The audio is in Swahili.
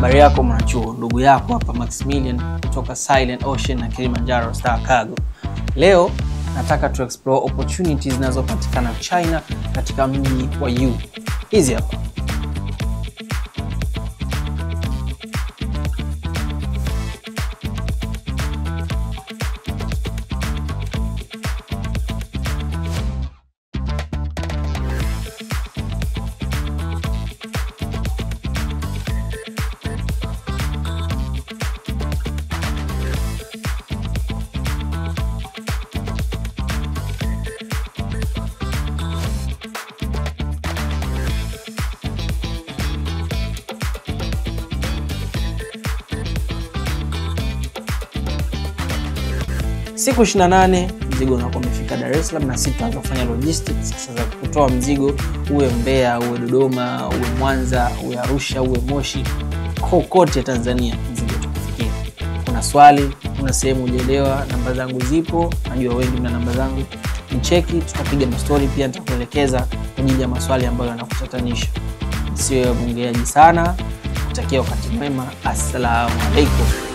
Habari yako mwanachuo, ndugu yako hapa Maximilian kutoka Silent Ocean na Kilimanjaro Star Cargo. Leo nataka tu explore opportunities zinazopatikana China katika mji wa Yiwu. Hizi hapa. Siku 28 mzigo unakuwa umefika Dar es Salaam, na sisi tunaanza kufanya logistics sasa kutoa mzigo uwe Mbeya, uwe Dodoma, uwe Mwanza, uwe Arusha, uwe Moshi, kokote Tanzania mzigo tukufikie. Kuna swali, kuna sehemu hujaelewa, namba zangu zipo, najua wengi mna namba zangu. Nicheki, tutapiga mastori, pia nitakuelekeza kwa ajili ya maswali ambayo yanakutatanisha. Siwe mwongeaji sana. Kutakia wakati mwema. Assalamu alaikum.